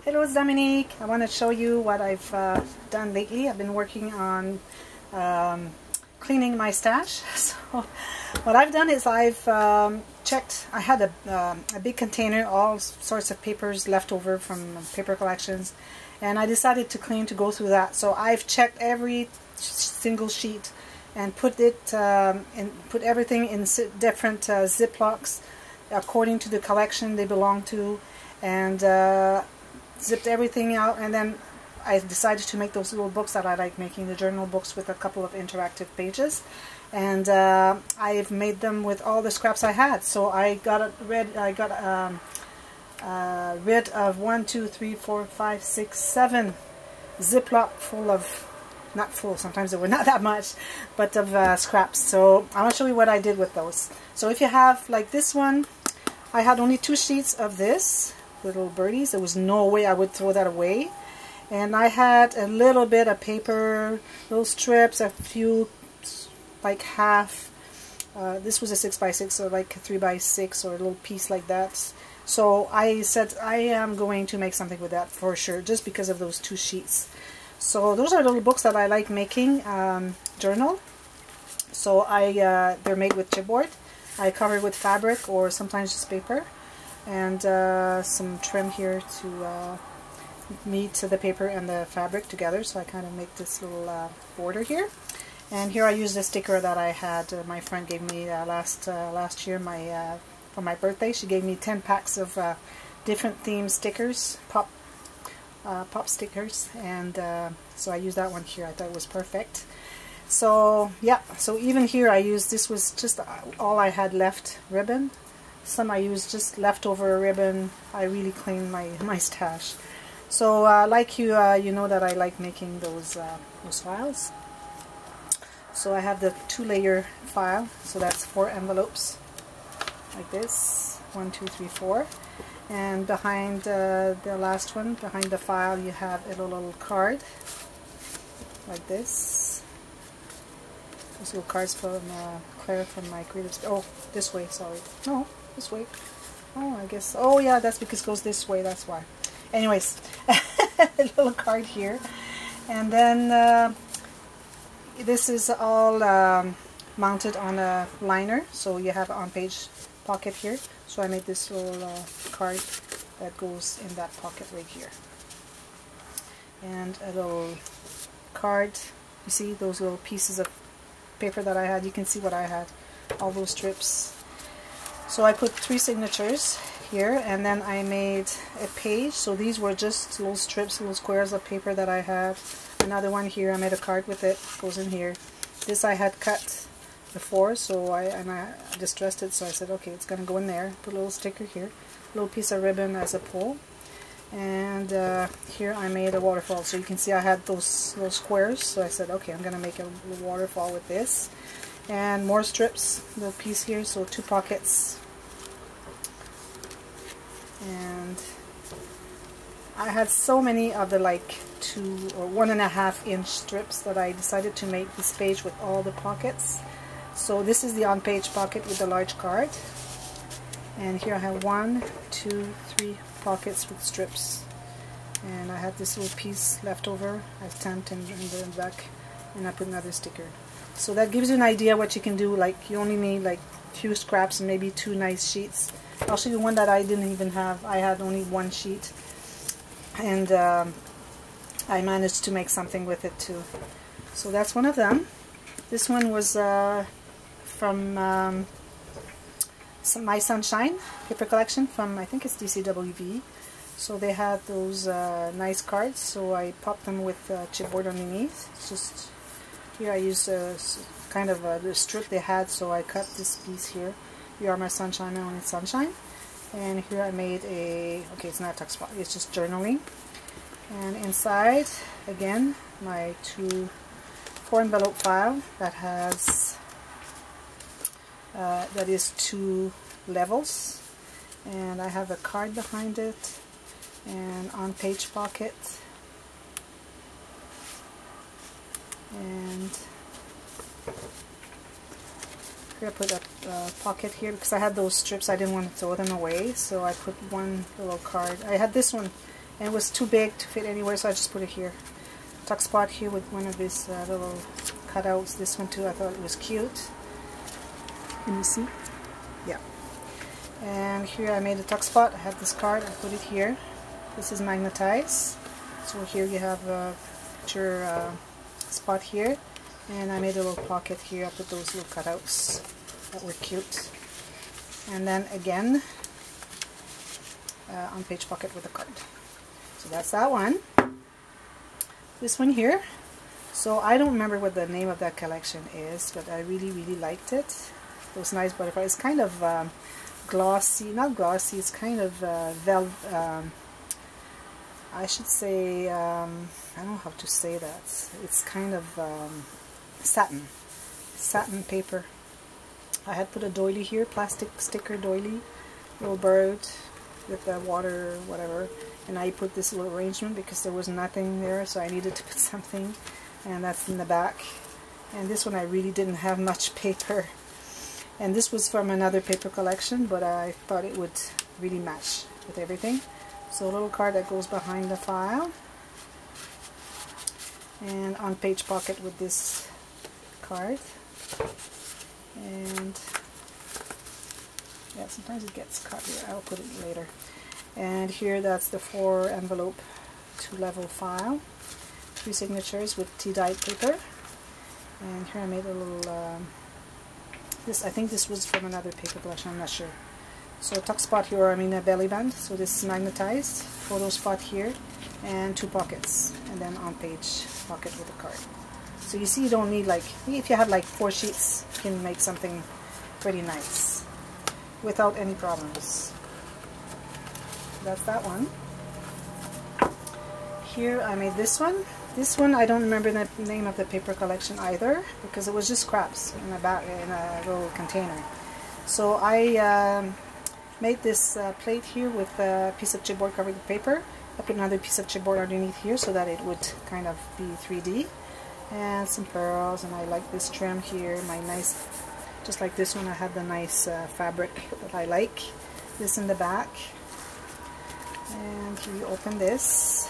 Hello, it's Dominique. I want to show you what I've done lately. I've been working on cleaning my stash. So what I've done is I've checked. I had a big container, all sorts of papers left over from paper collections, and I decided to go through that. So I've checked every single sheet and put everything in different Ziplocs according to the collection they belong to, and zipped everything out. And then I decided to make those little books that I like making, the journal books with a couple of interactive pages, and I've made them with all the scraps I had. So I got rid of 1, 2, 3, 4, 5, 6, 7 Ziploc full of, not full, sometimes they were not that much, but of scraps. So I want to show you what I did with those. So if you have like this one, I had only 2 sheets of this little birdies. There was no way I would throw that away. And I had a little bit of paper, little strips, a few, like half. This was a 6x6, so like a 3x6 or a little piece like that. So I said I am going to make something with that for sure, just because of those 2 sheets. So those are little books that I like making, journal. So they're made with chipboard. I cover it with fabric or sometimes just paper, and some trim here to meet the paper and the fabric together. So I kind of make this little border here. And here I use the sticker that I had. My friend gave me last year, for my birthday. She gave me 10 packs of different theme stickers, pop stickers, and so I used that one here. I thought it was perfect. So yeah, so even here I used, this was just all I had left ribbon. Some I used just leftover ribbon. I really cleaned my stash. So like you know that I like making those files. So I have the 2-layer file. So that's 4 envelopes like this. 1, 2, 3, 4. And behind the last one, behind the file, you have a little card like this. Those little cards from Claire from my creative. Oh, this way. Sorry. No. This way. Oh, I guess. Oh, yeah, that's because it goes this way. That's why. Anyways, a little card here. And then this is all mounted on a liner. So you have an on-page pocket here. So I made this little card that goes in that pocket right here. And a little card. You see those little pieces of paper that I had? You can see what I had. All those strips. So I put 3 signatures here, and then I made a page. So these were just little strips, little squares of paper that I had. Another one here, I made a card with it, goes in here. This I had cut before, so I distressed it, so I said, okay, it's going to go in there. Put a little sticker here, a little piece of ribbon as a pull. And here I made a waterfall. So you can see I had those little squares, so I said, okay, I'm going to make a little waterfall with this. And more strips, little piece here, so 2 pockets. And I had so many of the like 2 or 1.5 inch strips that I decided to make this page with all the pockets. So this is the on-page pocket with the large card. And here I have 1, 2, 3 pockets with strips. And I had this little piece left over. I stamped in the back, and I put another sticker. So that gives you an idea what you can do. Like, you only need like few scraps and maybe 2 nice sheets. I'll show you one that I didn't even have. I had only 1 sheet, and I managed to make something with it too. So that's one of them. This one was from My Sunshine paper collection from, I think it's DCWV. So they had those nice cards, so I popped them with chipboard underneath. It's just here I used kind of the strip they had, so I cut this piece here. You Are My Sunshine, I Want Sunshine. And here I made a, okay, it's not a text spot, it's just journaling. And inside, again, my 4 envelope file that has, that is 2 levels. And I have a card behind it, and on-page pocket. And here I put a pocket here because I had those strips. I didn't want to throw them away, so I put 1 little card. I had this one and it was too big to fit anywhere, so I just put it here. Tuck spot here with one of these little cutouts. This one too, I thought it was cute. Can you see? Yeah. And here I made a tuck spot. I have this card, I put it here. This is magnetized. So here you have a picture spot here. And I made a little pocket here. I put those little cutouts that were cute. And then again, on page pocket with a card. So that's that one. This one here. So I don't remember what the name of that collection is, but I really, really liked it. Those nice butterflies. It's kind of glossy, not glossy, it's kind of velvet, I should say, I don't know how to say that. It's kind of satin paper. I had put a doily here, plastic sticker doily, little bird with the water, whatever, and I put this little arrangement because there was nothing there, so I needed to put something, and that's in the back. And this one I really didn't have much paper. And this was from another paper collection, but I thought it would really match with everything. So a little card that goes behind the file. And on page pocket with this card. And yeah, sometimes it gets cut here. I'll put it later. And here that's the 4 envelope 2-level file. 3 signatures with tea-dyed paper. And here I made a little... I think this was from another paper collection, I'm not sure. So a tuck spot here, I mean a belly band. So this is magnetized, photo spot here, and 2 pockets. And then on page pocket with a card. So you see you don't need, like, if you have like 4 sheets, you can make something pretty nice without any problems. That's that one. Here I made this one. This one I don't remember the name of the paper collection either, because it was just scraps in a little container. So I made this plate here with a piece of chipboard covered with paper. I put another piece of chipboard underneath here so that it would kind of be 3D. And some pearls, and I like this trim here, my nice, just like this one I had the nice fabric that I like. This in the back. And here you open this.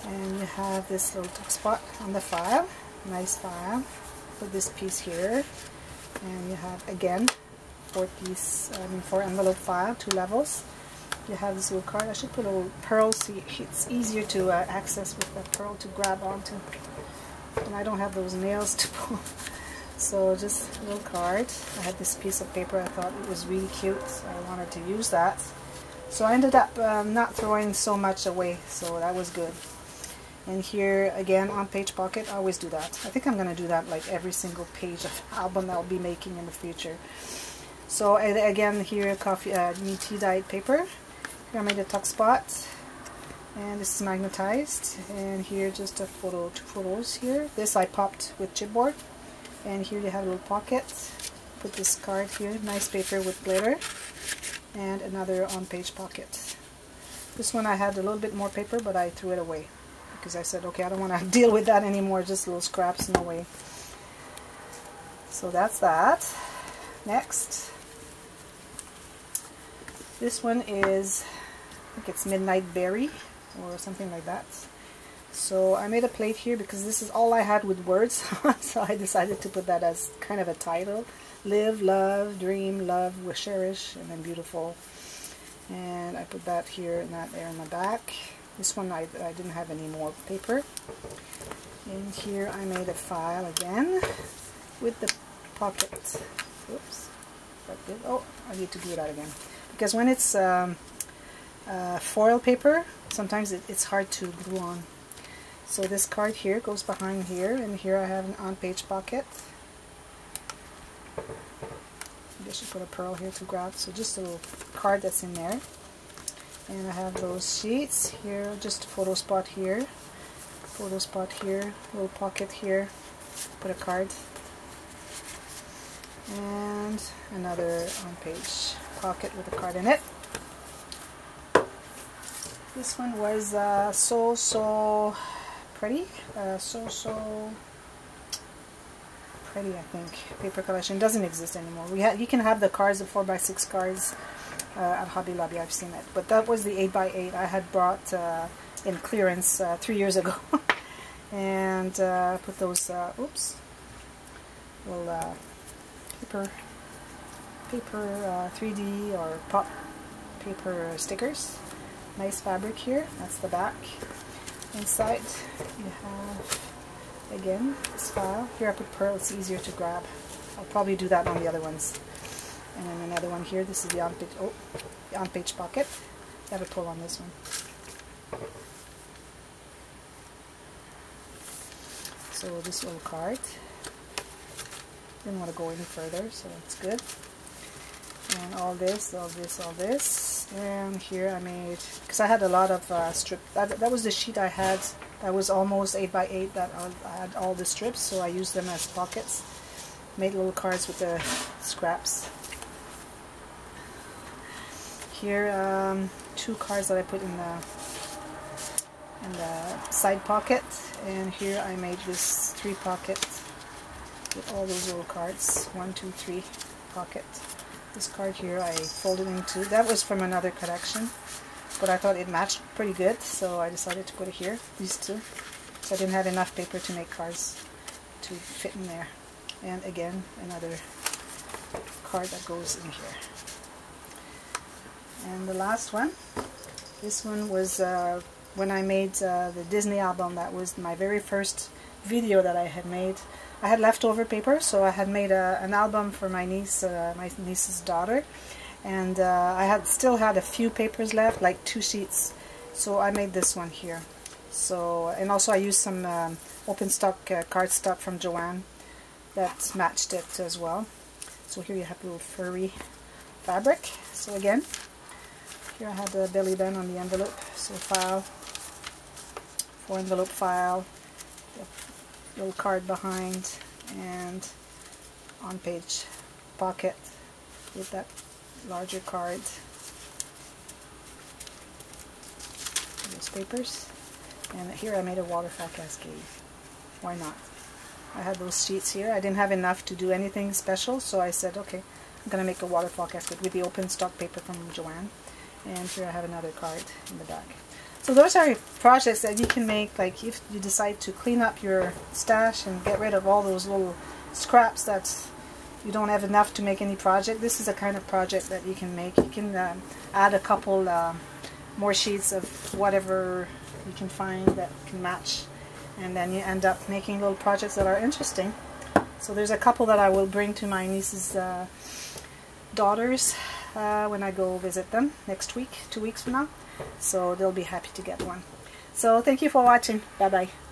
And you have this little tuck spot on the file, nice file. Put this piece here, and you have again 4 envelope file, 2 levels. You have this little card. I should put a little pearl so it's easier to access with the pearl to grab onto. And I don't have those nails to pull, so just a little card. I had this piece of paper. I thought it was really cute, so I wanted to use that. So I ended up not throwing so much away, so that was good. And here again on page pocket, I always do that. I think I'm going to do that like every single page of album I'll be making in the future. So again here tea-dyed paper. Here I made a tuck spot, and this is magnetized. And here just 2 photos here. This I popped with chipboard. And here you have a little pocket. Put this card here, nice paper with glitter, and another on page pocket. This one I had a little bit more paper, but I threw it away. Because I said, okay, I don't want to deal with that anymore, just little scraps, no way. So that's that. Next. This one is, I think it's Midnight Berry, or something like that. So I made a plate here because this is all I had with words, so I decided to put that as kind of a title. Live, love, dream, love, cherish, and then beautiful. And I put that here and that there in the back. This one I didn't have any more paper. And here I made a file again with the pocket. Oops. Oh, I need to do that again. Because when it's foil paper, sometimes it's hard to glue on. So this card here goes behind here, and here I have an on-page pocket. Maybe I should put a pearl here to grab. So just a little card that's in there. And I have those sheets here, just a photo spot here, little pocket here, put a card, and another on-page pocket with a card in it. This one was so pretty, so pretty, I think, paper collection. Doesn't exist anymore. You can have the cards, the 4x6 cards. at Hobby Lobby. I've seen it, but that was the 8x8 I had bought in clearance 3 years ago. And put those oops, little paper 3D or pop paper stickers. Nice fabric here. That's the back. Inside you have again this file. Here I put pearl, it's easier to grab. I'll probably do that on the other ones. And then another one here. This is the on-page, the on-page pocket. You have a pull on this one. So this little card. Didn't want to go any further, so that's good. And all this, all this, all this. And here I made, because I had a lot of strip. That was the sheet I had. That was almost 8x8. That I had all the strips, so I used them as pockets. Made little cards with the scraps. Here, 2 cards that I put in the side pocket, and here I made this 3 pocket with all those little cards. 1, 2, 3 pocket. This card here I folded into. That was from another collection, but I thought it matched pretty good, so I decided to put it here. These 2. So I didn't have enough paper to make cards to fit in there. And again, another card that goes in here. And the last one, this one was when I made the Disney album. That was my very first video that I had made. I had leftover paper, so I had made an album for my niece, my niece's daughter, and I had still had a few papers left, like 2 sheets. So I made this one here. So, and also I used some open stock cardstock from Joanne that matched it as well. So here you have a little furry fabric. So again, here I had the belly band on the envelope. So file, 4 envelope file, the little card behind, and on page pocket with that larger card. Those papers. And here I made a waterfall cascade. Why not? I had those sheets here. I didn't have enough to do anything special, so I said, okay, I'm going to make a waterfall cascade with the open stock paper from Joanne. And here I have another card in the back. So those are projects that you can make, like if you decide to clean up your stash and get rid of all those little scraps that you don't have enough to make any project. This is a kind of project that you can make. You can add a couple more sheets of whatever you can find that can match, and then you end up making little projects that are interesting. So there's a couple that I will bring to my niece's daughters when I go visit them next week, 2 weeks from now. So they'll be happy to get one. So thank you for watching. Bye bye.